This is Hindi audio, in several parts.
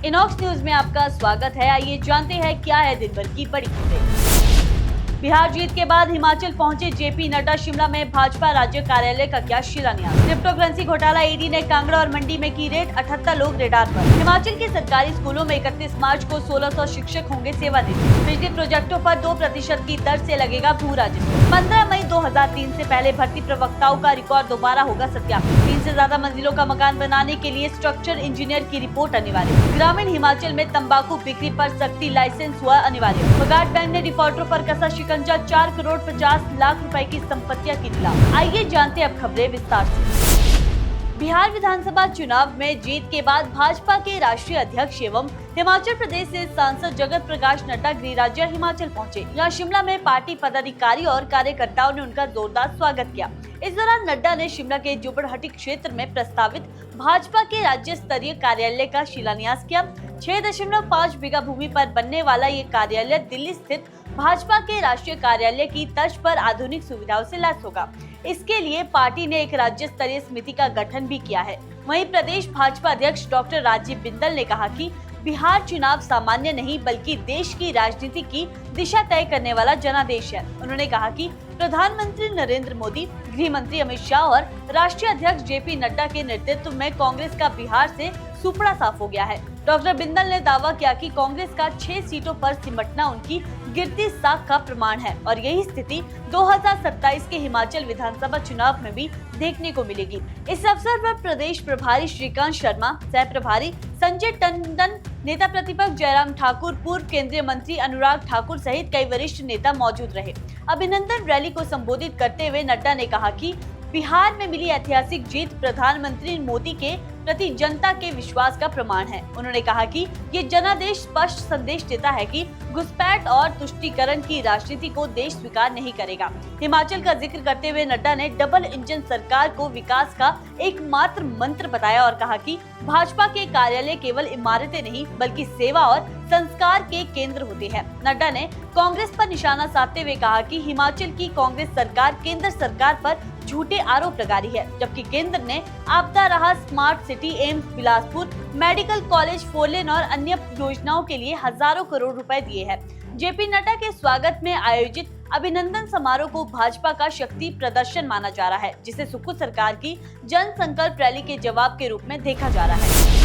इनॉक्स न्यूज में आपका स्वागत है। आइए जानते हैं क्या है दिन भर की बड़ी खबरें। बिहार जीत के बाद हिमाचल पहुंचे जेपी नड्डा, शिमला में भाजपा राज्य कार्यालय का किया शिलान्यास। क्रिप्टो करेंसी घोटाला, ईडी ने कांगड़ा और मंडी में की रेड, 78 लोग रेडार पर। हिमाचल के सरकारी स्कूलों में 31 मार्च को 1600 शिक्षक होंगे सेवानिवृत्त। बिजली प्रोजेक्टों पर 2% की दर से लगेगा भू राजस्व। 15 मई 2003 से पहले भर्ती प्रवक्ताओं का रिकॉर्ड दोबारा होगा सत्यापित। 3 से ज्यादा मंजिलों का मकान बनाने के लिए स्ट्रक्चर इंजीनियर की रिपोर्ट अनिवार्य। ग्रामीण हिमाचल में तंबाकू बिक्री पर सख्ती, लाइसेंस हुआ अनिवार्य। बगाट बैंक ने डिफॉल्टरों पर कसा शिकंजा, 4 करोड़ 50 लाख रुपए की संपत्तियां की नीलाम। आइए जानते हैं अब खबरें विस्तार से। बिहार विधानसभा चुनाव में जीत के बाद भाजपा के राष्ट्रीय अध्यक्ष एवं हिमाचल प्रदेश से सांसद जगत प्रकाश नड्डा गृह राज्य हिमाचल पहुंचे। यहाँ शिमला में पार्टी पदाधिकारी और कार्यकर्ताओं ने उनका जोरदार स्वागत किया। इस दौरान नड्डा ने शिमला के जुब्बड़हट्टी क्षेत्र में प्रस्तावित भाजपा के राज्य स्तरीय कार्यालय का शिलान्यास किया। 6.5 बीघा भूमि पर बनने वाला ये कार्यालय दिल्ली स्थित भाजपा के राष्ट्रीय कार्यालय की तर्ज पर आधुनिक सुविधाओं से लैस होगा। इसके लिए पार्टी ने एक राज्य स्तरीय समिति का गठन भी किया है। वहीं प्रदेश भाजपा अध्यक्ष डॉक्टर राजीव बिंदल ने कहा कि बिहार चुनाव सामान्य नहीं बल्कि देश की राजनीति की दिशा तय करने वाला जनादेश है। उन्होंने कहा कि प्रधानमंत्री नरेंद्र मोदी, गृह मंत्री अमित शाह और राष्ट्रीय अध्यक्ष जेपी नड्डा के नेतृत्व में कांग्रेस का बिहार से सुपड़ा साफ हो गया है। डॉक्टर बिंदल ने दावा किया कि कांग्रेस का 6 सीटों पर सिमटना उनकी गिरती साख का प्रमाण है और यही स्थिति 2027 के हिमाचल विधानसभा चुनाव में भी देखने को मिलेगी। इस अवसर पर प्रदेश प्रभारी श्रीकांत शर्मा, सह प्रभारी संजय टंडन, नेता प्रतिपक्ष जयराम ठाकुर, पूर्व केंद्रीय मंत्री अनुराग ठाकुर सहित कई वरिष्ठ नेता मौजूद रहे। अभिनंदन रैली को संबोधित करते हुए नड्डा ने कहा कि बिहार में मिली ऐतिहासिक जीत प्रधानमंत्री मोदी के प्रति जनता के विश्वास का प्रमाण है। उन्होंने कहा कि ये जनादेश स्पष्ट संदेश देता है कि घुसपैठ और तुष्टीकरण की राजनीति को देश स्वीकार नहीं करेगा। हिमाचल का जिक्र करते हुए नड्डा ने डबल इंजन सरकार को विकास का एकमात्र मंत्र बताया और कहा कि भाजपा के कार्यालय केवल इमारतें नहीं बल्कि सेवा और संस्कार के केंद्र होते हैं। नड्डा ने कांग्रेस पर निशाना साधते हुए कहा कि हिमाचल की कांग्रेस सरकार केंद्र सरकार पर झूठे आरोप लगा रही है, जबकि केंद्र ने आपदा राहत, smart city, AIIMS Bilaspur, medical college, 4 लेन और अन्य योजनाओं के लिए हजारों करोड़ रुपए दिए हैं। जेपी नड्डा के स्वागत में आयोजित अभिनंदन समारोह को भाजपा का शक्ति प्रदर्शन माना जा रहा है, जिसे सुखू सरकार की जन संकल्प रैली के जवाब के रूप में देखा जा रहा है।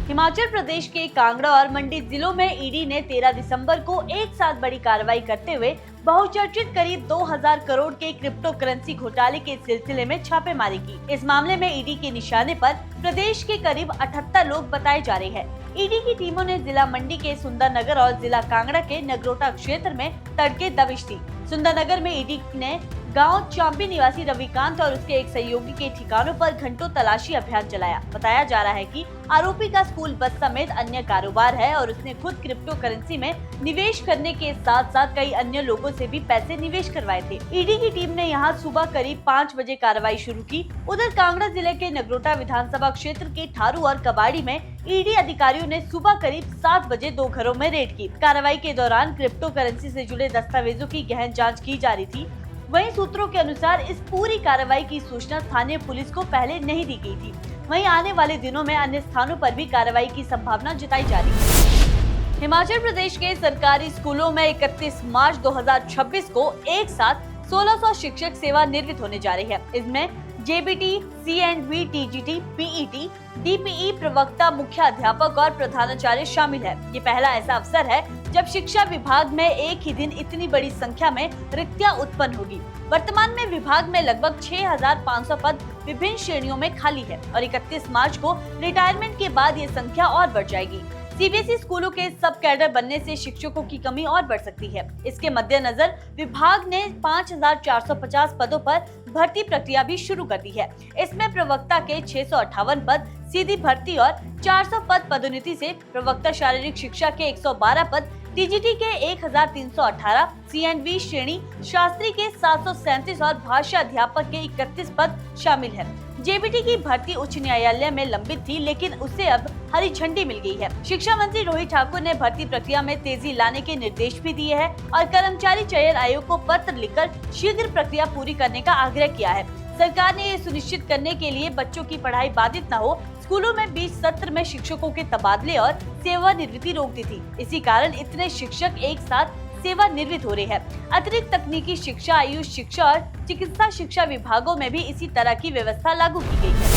हिमाचल प्रदेश के कांगड़ा और मंडी जिलों में ईडी ने 13 दिसंबर को एक साथ बड़ी कार्रवाई करते हुए बहुचर्चित करीब 2000 करोड़ के क्रिप्टो करेंसी घोटाले के सिलसिले में छापेमारी की। इस मामले में ईडी के निशाने पर प्रदेश के करीब 78 लोग बताए जा रहे हैं। ईडी की टीमों ने जिला मंडी के सुंदरनगर और जिला कांगड़ा के नगरोटा क्षेत्र में तड़के दबिश दी। सुंदरनगर में ईडी ने गांव चांबी निवासी रविकांत और उसके एक सहयोगी के ठिकानों पर घंटों तलाशी अभियान चलाया। बताया जा रहा है कि आरोपी का स्कूल बस समेत अन्य कारोबार है और उसने खुद क्रिप्टो करेंसी में निवेश करने के साथ साथ कई अन्य लोगों से भी पैसे निवेश करवाए थे। ईडी की टीम ने यहां सुबह करीब 5 बजे कार्रवाई शुरू की। उधर कांगड़ा जिले के नगरोटा विधानसभा क्षेत्र के ठारू और कबाड़ी में ईडी अधिकारियों ने सुबह करीब 7 बजे 2 घरों में रेड की। कार्रवाई के दौरान क्रिप्टो करेंसी से जुड़े दस्तावेजों की गहन जाँच की जा रही थी। वहीं सूत्रों के अनुसार इस पूरी कार्रवाई की सूचना स्थानीय पुलिस को पहले नहीं दी गई थी। वहीं आने वाले दिनों में अन्य स्थानों पर भी कार्रवाई की संभावना जताई जा रही है। हिमाचल प्रदेश के सरकारी स्कूलों में 31 मार्च 2026 को एक साथ 1600 शिक्षक सेवा निवृत्त होने जा रही है। इसमें जेबीटी, सीएंडवी, टीजीटी, पीईटी, डीपीई, प्रवक्ता, मुख्य अध्यापक और प्रधानाचार्य शामिल है। ये पहला ऐसा अवसर है जब शिक्षा विभाग में एक ही दिन इतनी बड़ी संख्या में रिक्तियां उत्पन्न होगी। वर्तमान में विभाग में लगभग 6500 पद विभिन्न श्रेणियों में खाली है और 31 मार्च को रिटायरमेंट के बाद ये संख्या और बढ़ जाएगी। सीबीएसई स्कूलों के सब कैडर बनने से शिक्षकों की कमी और बढ़ सकती है। इसके मद्देनजर विभाग ने 5450 पदों पर भर्ती प्रक्रिया भी शुरू कर दी है। इसमें प्रवक्ता के 658 पद सीधी भर्ती और 400 पद पदोन्नति से, प्रवक्ता शारीरिक शिक्षा के 112 पद, टीजीटी के 1318, सीएंडवी श्रेणी शास्त्री के 737 और भाषा अध्यापक के 31 पद शामिल है। जेबीटी की भर्ती उच्च न्यायालय में लंबित थी, लेकिन उसे अब हरी झंडी मिल गई है। शिक्षा मंत्री रोहित ठाकुर ने भर्ती प्रक्रिया में तेजी लाने के निर्देश भी दिए हैं और कर्मचारी चयन आयोग को पत्र लिखकर शीघ्र प्रक्रिया पूरी करने का आग्रह किया है। सरकार ने ये सुनिश्चित करने के लिए बच्चों की पढ़ाई बाधित न हो, स्कूलों में बीच सत्र में शिक्षकों के तबादले और सेवानिवृत्ति रोक दी थी। इसी कारण इतने शिक्षक एक साथ सेवानिवृत्त हो रहे हैं। अतिरिक्त तकनीकी शिक्षा, आयुष शिक्षा और चिकित्सा शिक्षा विभागों में भी इसी तरह की व्यवस्था लागू की गई है।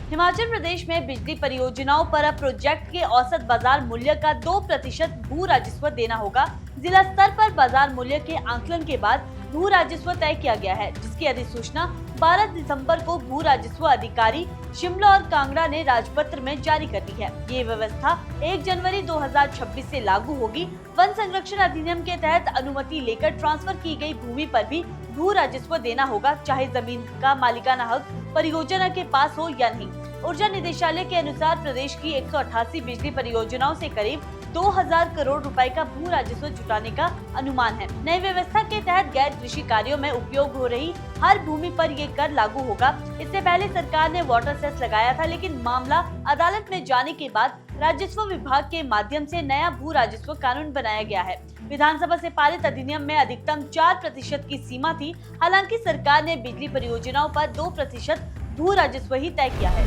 हिमाचल प्रदेश में बिजली परियोजनाओं पर अब प्रोजेक्ट के औसत बाजार मूल्य का 2% भू राजस्व देना होगा। जिला स्तर पर बाजार मूल्य के आंकलन के बाद भू राजस्व तय किया गया है, जिसकी अधिसूचना 12 दिसंबर को भू राजस्व अधिकारी शिमला और कांगड़ा ने राजपत्र में जारी कर दी है। ये व्यवस्था 1 जनवरी 2026 से लागू होगी। वन संरक्षण अधिनियम के तहत अनुमति लेकर ट्रांसफर की गई भूमि पर भी भू राजस्व देना होगा, चाहे जमीन का मालिकाना हक परियोजना के पास हो या नहीं। ऊर्जा निदेशालय के अनुसार प्रदेश की 188 बिजली परियोजनाओं से करीब 2000 करोड़ रुपए का भू राजस्व जुटाने का अनुमान है। नई व्यवस्था के तहत गैर कृषि कार्यों में उपयोग हो रही हर भूमि पर ये कर लागू होगा। इससे पहले सरकार ने वाटर सेस लगाया था, लेकिन मामला अदालत में जाने के बाद राजस्व विभाग के माध्यम से नया भू राजस्व कानून बनाया गया है। विधानसभा से पारित अधिनियम में अधिकतम 4% की सीमा थी। हालांकि सरकार ने बिजली परियोजनाओं पर 2% भू राजस्व ही तय किया है।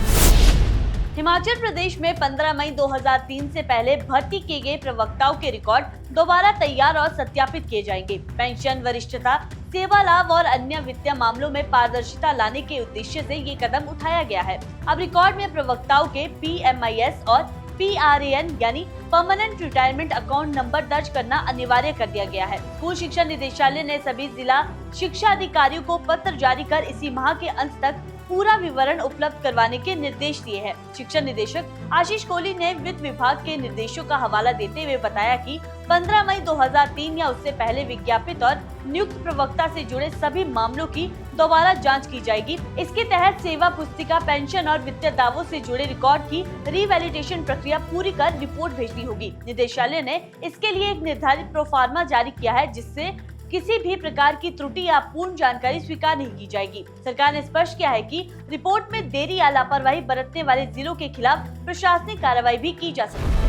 हिमाचल प्रदेश में 15 मई 2003 से पहले भर्ती किए गए प्रवक्ताओं के रिकॉर्ड दोबारा तैयार और सत्यापित किए जाएंगे। पेंशन, वरिष्ठता, सेवा लाभ और अन्य वित्तीय मामलों में पारदर्शिता लाने के उद्देश्य से ये कदम उठाया गया है। अब रिकॉर्ड में प्रवक्ताओं के PMIS और PRAN यानी परमानेंट रिटायरमेंट अकाउंट नंबर दर्ज करना अनिवार्य कर दिया गया है। स्कूल शिक्षा निदेशालय ने सभी जिला शिक्षा अधिकारियों को पत्र जारी कर इसी माह के अंत तक पूरा विवरण उपलब्ध करवाने के निर्देश दिए हैं। शिक्षा निदेशक आशीष कोहली ने वित्त विभाग के निर्देशों का हवाला देते हुए बताया कि 15 मई 2003 या उससे पहले विज्ञापित और नियुक्त प्रवक्ता से जुड़े सभी मामलों की दोबारा जांच की जाएगी। इसके तहत सेवा पुस्तिका, पेंशन और वित्तीय दावों से जुड़े रिकॉर्ड की रीवैलिडेशन प्रक्रिया पूरी कर रिपोर्ट भेजनी होगी। निदेशालय ने इसके लिए एक निर्धारित प्रोफार्मा जारी किया है, जिससे किसी भी प्रकार की त्रुटि या पूर्ण जानकारी स्वीकार नहीं की जाएगी। सरकार ने स्पष्ट किया है कि रिपोर्ट में देरी या लापरवाही बरतने वाले जिलों के खिलाफ प्रशासनिक कार्रवाई भी की जा सकती है।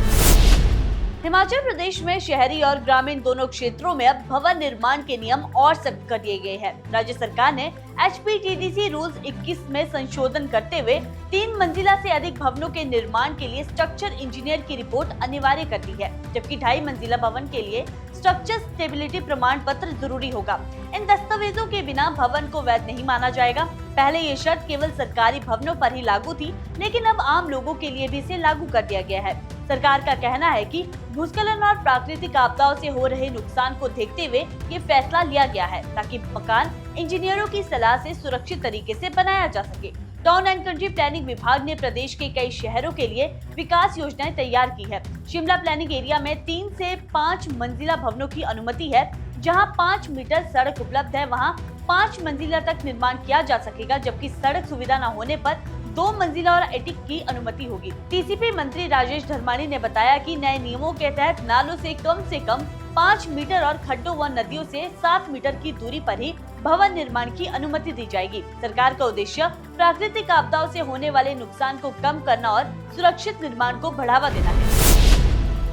हिमाचल प्रदेश में शहरी और ग्रामीण दोनों क्षेत्रों में अब भवन निर्माण के नियम और सख्त कर दिए गए हैं। राज्य सरकार ने HPTDC रूल्स 21 में संशोधन करते हुए 3 मंजिला से अधिक भवनों के निर्माण के लिए स्ट्रक्चर इंजीनियर की रिपोर्ट अनिवार्य कर दी है, जबकि 2.5 मंजिला भवन के लिए स्ट्रक्चर स्टेबिलिटी प्रमाण पत्र जरूरी होगा। इन दस्तावेजों के बिना भवन को वैध नहीं माना जाएगा। पहले ये शर्त केवल सरकारी भवनों पर ही लागू थी, लेकिन अब आम लोगों के लिए भी इसे लागू कर दिया गया है। सरकार का कहना है कि भूस्खलन और प्राकृतिक आपदाओं से हो रहे नुकसान को देखते हुए ये फैसला लिया गया है, ताकि मकान इंजीनियरों की सलाह से सुरक्षित तरीके से बनाया जा सके। टाउन एंड कंट्री प्लानिंग विभाग ने प्रदेश के कई शहरों के लिए विकास योजनाएं तैयार की है। शिमला प्लानिंग एरिया में 3 से 5 मंजिला भवनों की अनुमति है। जहां 5 मीटर सड़क उपलब्ध है, वहां 5 मंजिला तक निर्माण किया जा सकेगा, जबकि सड़क सुविधा न होने पर 2 मंजिला और एटिक की अनुमति होगी। TCP मंत्री राजेश धर्मानी ने बताया कि नए नियमों के तहत नालों से कम 5 मीटर और खड्डों व नदियों से 7 मीटर की दूरी पर ही भवन निर्माण की अनुमति दी जाएगी। सरकार का उद्देश्य प्राकृतिक आपदाओं से होने वाले नुकसान को कम करना और सुरक्षित निर्माण को बढ़ावा देना है।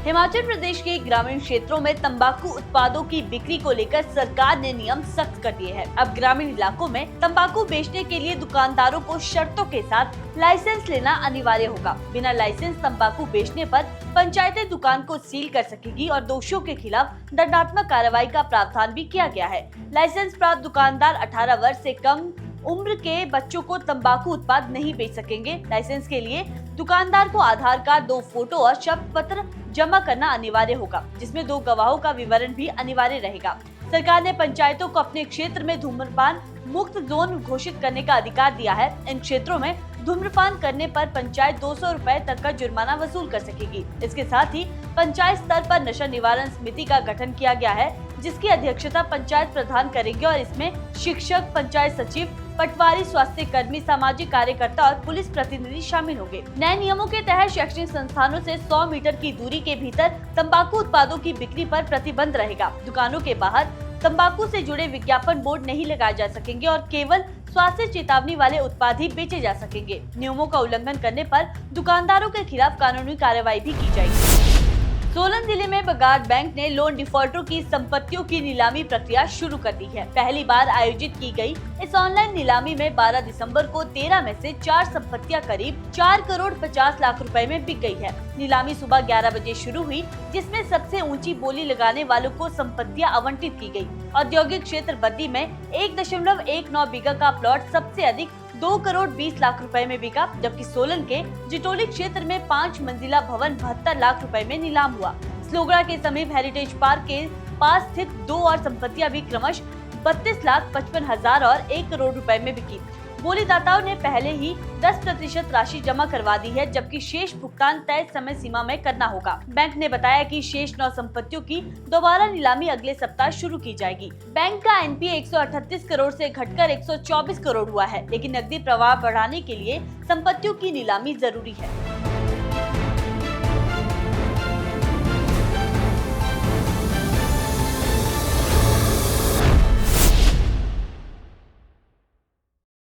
हिमाचल प्रदेश के ग्रामीण क्षेत्रों में तंबाकू उत्पादों की बिक्री को लेकर सरकार ने नियम सख्त कर दिए हैं। अब ग्रामीण इलाकों में तंबाकू बेचने के लिए दुकानदारों को शर्तों के साथ लाइसेंस लेना अनिवार्य होगा। बिना लाइसेंस तंबाकू बेचने पर पंचायतें दुकान को सील कर सकेगी और दोषियों के खिलाफ दंडात्मक कार्रवाई का प्रावधान भी किया गया है। लाइसेंस प्राप्त दुकानदार 18 वर्ष से कम उम्र के बच्चों को तंबाकू उत्पाद नहीं बेच सकेंगे। लाइसेंस के लिए दुकानदार को आधार कार्ड, 2 फोटो और शपथ पत्र जमा करना अनिवार्य होगा, जिसमें 2 गवाहों का विवरण भी अनिवार्य रहेगा। सरकार ने पंचायतों को अपने क्षेत्र में धूम्रपान मुक्त जोन घोषित करने का अधिकार दिया है। इन क्षेत्रों में धूम्रपान करने पर पंचायत 200 रुपए तक का जुर्माना वसूल कर सकेगी। इसके साथ ही पंचायत स्तर पर नशा निवारण समिति का गठन किया गया है, जिसकी अध्यक्षता पंचायत प्रधान करेंगे और इसमें शिक्षक, पंचायत सचिव, पटवारी, स्वास्थ्य कर्मी, सामाजिक कार्यकर्ता और पुलिस प्रतिनिधि शामिल होंगे। नए नियमों के तहत शैक्षणिक संस्थानों से 100 मीटर की दूरी के भीतर तंबाकू उत्पादों की बिक्री पर प्रतिबंध रहेगा। दुकानों के बाहर तंबाकू से जुड़े विज्ञापन बोर्ड नहीं लगाए जा सकेंगे और केवल स्वास्थ्य चेतावनी वाले उत्पाद ही बेचे जा सकेंगे। नियमों का उल्लंघन करने पर दुकानदारों के खिलाफ कानूनी कार्रवाई भी की जाएगी। सोलन जिले में बगाड़ बैंक ने लोन डिफॉल्टरों की संपत्तियों की नीलामी प्रक्रिया शुरू कर दी है। पहली बार आयोजित की गई इस ऑनलाइन नीलामी में 12 दिसंबर को 13 में से 4 संपत्तियां करीब 4 करोड़ 50 लाख रुपए में बिक गई है। नीलामी सुबह 11 बजे शुरू हुई, जिसमें सबसे ऊंची बोली लगाने वालों को संपत्तियां आवंटित की गई। औद्योगिक क्षेत्र बद्दी में 1.19 बीघा का प्लॉट सबसे अधिक 2 करोड़ 20 लाख रुपए में बिका, जबकि सोलन के जिटोली क्षेत्र में 5 मंजिला भवन 72 लाख रुपए में नीलाम हुआ। स्लोगड़ा के समीप हेरिटेज पार्क के पास स्थित 2 और संपत्तियां भी क्रमशः 32,55,000 और 1 करोड़ रुपए में बिकी। बोलीदाताओं ने पहले ही 10% राशि जमा करवा दी है, जबकि शेष भुगतान तय समय सीमा में करना होगा। बैंक ने बताया कि शेष 9 संपत्तियों की दोबारा नीलामी अगले सप्ताह शुरू की जाएगी। बैंक का एनपीए 138 करोड़ से घटकर 124 करोड़ हुआ है, लेकिन नकदी प्रवाह बढ़ाने के लिए संपत्तियों की नीलामी जरूरी है।